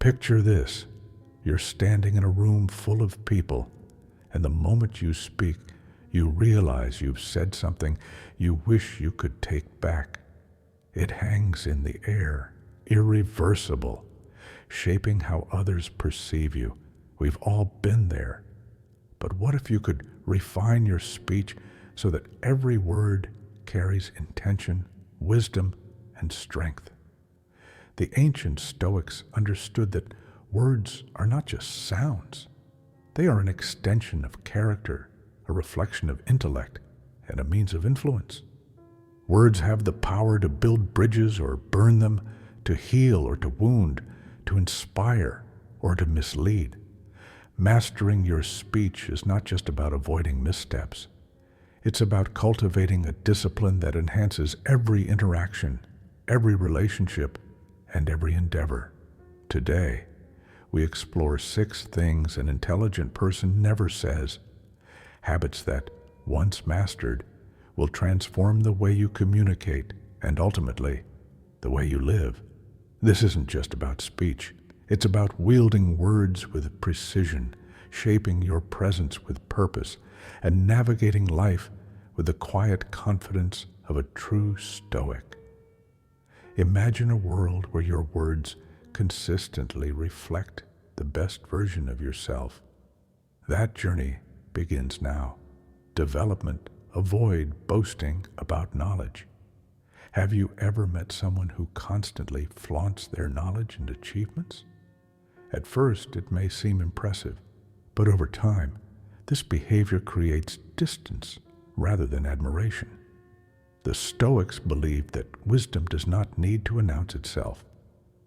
Picture this. You're standing in a room full of people, and the moment you speak, you realize you've said something you wish you could take back. It hangs in the air, irreversible, shaping how others perceive you. We've all been there. But what if you could refine your speech so that every word carries intention, wisdom, and strength? The ancient Stoics understood that words are not just sounds. They are an extension of character, a reflection of intellect, and a means of influence. Words have the power to build bridges or burn them, to heal or to wound, to inspire or to mislead. Mastering your speech is not just about avoiding missteps. It's about cultivating a discipline that enhances every interaction, every relationship, and every endeavor. Today, we explore 6 things an intelligent person never says, habits that, once mastered, will transform the way you communicate and ultimately, the way you live. This isn't just about speech. It's about wielding words with precision, shaping your presence with purpose, and navigating life with the quiet confidence of a true Stoic. Imagine a world where your words consistently reflect the best version of yourself. That journey begins now. Development. Avoid boasting about knowledge. Have you ever met someone who constantly flaunts their knowledge and achievements? At first, it may seem impressive, but over time, this behavior creates distance rather than admiration. The Stoics believed that wisdom does not need to announce itself.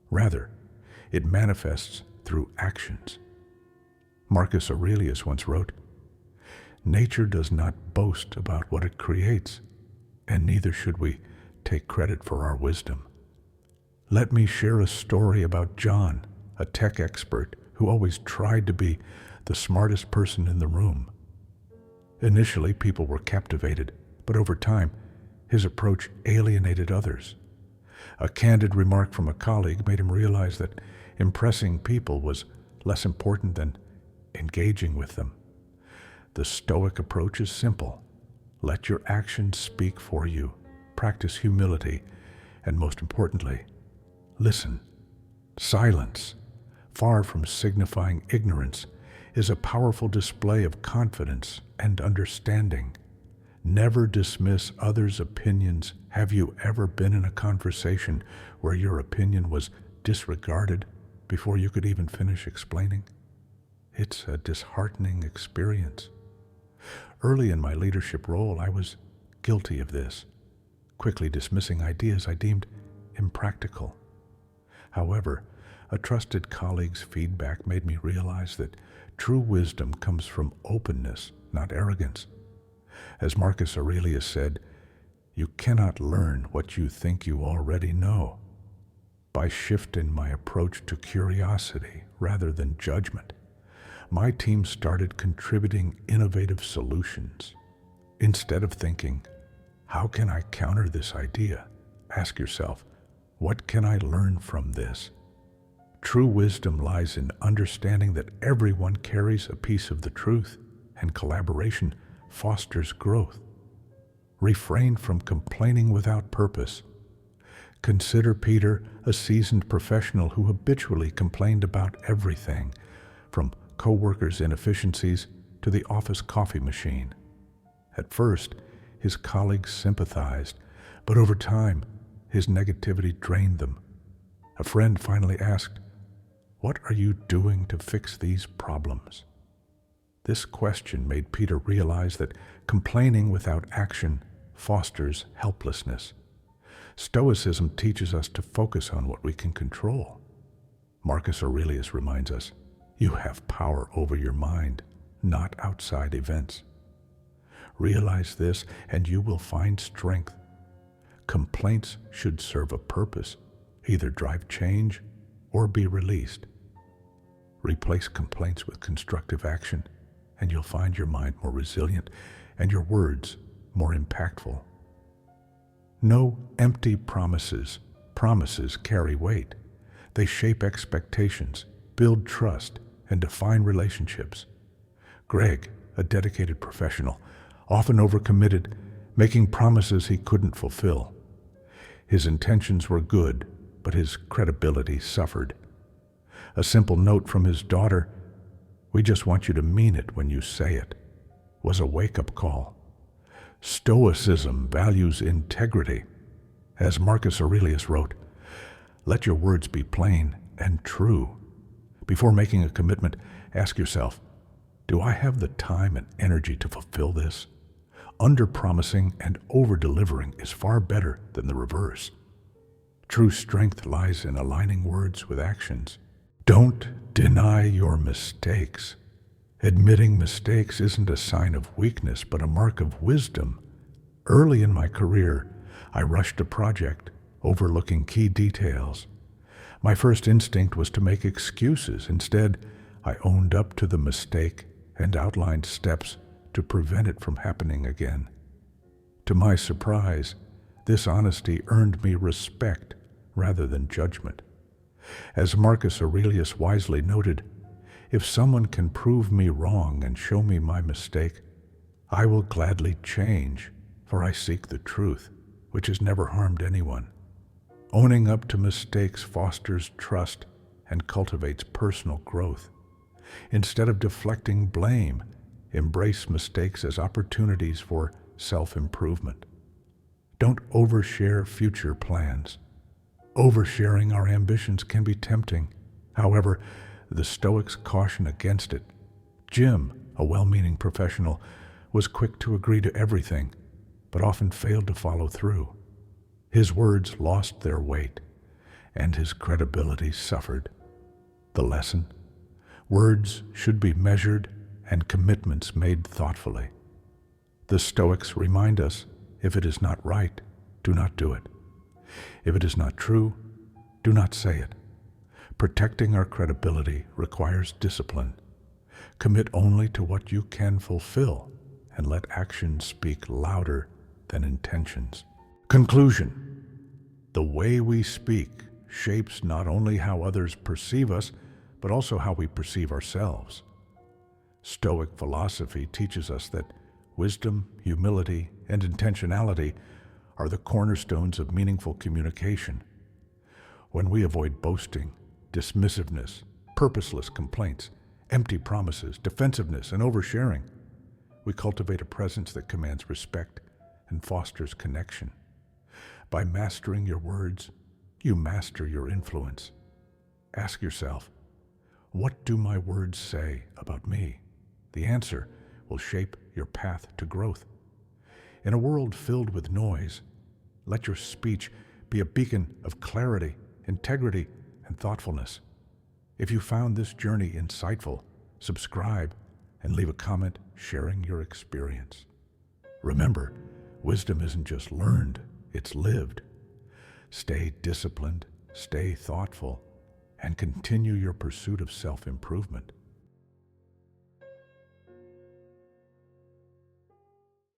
Rather, it manifests through actions. Marcus Aurelius once wrote, "Nature does not boast about what it creates, and neither should we take credit for our wisdom." Let me share a story about John, a tech expert who always tried to be the smartest person in the room. Initially, people were captivated, but over time, his approach alienated others. A candid remark from a colleague made him realize that impressing people was less important than engaging with them. The Stoic approach is simple. Let your actions speak for you. Practice humility, and most importantly, listen. Silence, far from signifying ignorance, is a powerful display of confidence and understanding. Never dismiss others' opinions. Have you ever been in a conversation where your opinion was disregarded before you could even finish explaining? It's a disheartening experience. Early in my leadership role, I was guilty of this, quickly dismissing ideas I deemed impractical. However, a trusted colleague's feedback made me realize that true wisdom comes from openness, not arrogance. As Marcus Aurelius said, "You cannot learn what you think you already know." By shifting my approach to curiosity rather than judgment, my team started contributing innovative solutions. Instead of thinking, "How can I counter this idea?" ask yourself, "What can I learn from this?" True wisdom lies in understanding that everyone carries a piece of the truth, and collaboration fosters growth. Refrain from complaining without purpose. Consider Peter, a seasoned professional who habitually complained about everything, from co-workers' inefficiencies to the office coffee machine. At first, his colleagues sympathized, but over time, his negativity drained them. A friend finally asked, "What are you doing to fix these problems?" This question made Peter realize that complaining without action fosters helplessness. Stoicism teaches us to focus on what we can control. Marcus Aurelius reminds us, "You have power over your mind, not outside events." Realize this, and you will find strength. Complaints should serve a purpose, either drive change or be released. Replace complaints with constructive action, and you'll find your mind more resilient and your words more impactful. No empty promises. Promises carry weight. They shape expectations, build trust, and define relationships. Greg, a dedicated professional, often overcommitted, making promises he couldn't fulfill. His intentions were good, but his credibility suffered. A simple note from his daughter, "We just want you to mean it when you say it," was a wake-up call. Stoicism values integrity. As Marcus Aurelius wrote, "Let your words be plain and true." Before making a commitment, ask yourself, do I have the time and energy to fulfill this? Under-promising and over-delivering is far better than the reverse. True strength lies in aligning words with actions. Don't deny your mistakes. Admitting mistakes isn't a sign of weakness, but a mark of wisdom. Early in my career, I rushed a project, overlooking key details. My first instinct was to make excuses. Instead, I owned up to the mistake and outlined steps to prevent it from happening again. To my surprise, this honesty earned me respect rather than judgment. As Marcus Aurelius wisely noted, if someone can prove me wrong and show me my mistake, I will gladly change, for I seek the truth, which has never harmed anyone. Owning up to mistakes fosters trust and cultivates personal growth. Instead of deflecting blame, embrace mistakes as opportunities for self-improvement. Don't overshare future plans. Oversharing our ambitions can be tempting. However, the Stoics caution against it. Jim, a well-meaning professional, was quick to agree to everything, but often failed to follow through. His words lost their weight, and his credibility suffered. The lesson? Words should be measured and commitments made thoughtfully. The Stoics remind us, if it is not right, do not do it. If it is not true, do not say it. Protecting our credibility requires discipline. Commit only to what you can fulfill, and let actions speak louder than intentions. Conclusion: the way we speak shapes not only how others perceive us, but also how we perceive ourselves. Stoic philosophy teaches us that wisdom, humility, and intentionality are the cornerstones of meaningful communication. When we avoid boasting, dismissiveness, purposeless complaints, empty promises, defensiveness, and oversharing, we cultivate a presence that commands respect and fosters connection. By mastering your words, you master your influence. Ask yourself, what do my words say about me? The answer will shape your path to growth. In a world filled with noise, let your speech be a beacon of clarity, integrity, and thoughtfulness. If you found this journey insightful, subscribe and leave a comment sharing your experience. Remember, wisdom isn't just learned, it's lived. Stay disciplined, stay thoughtful, and continue your pursuit of self-improvement.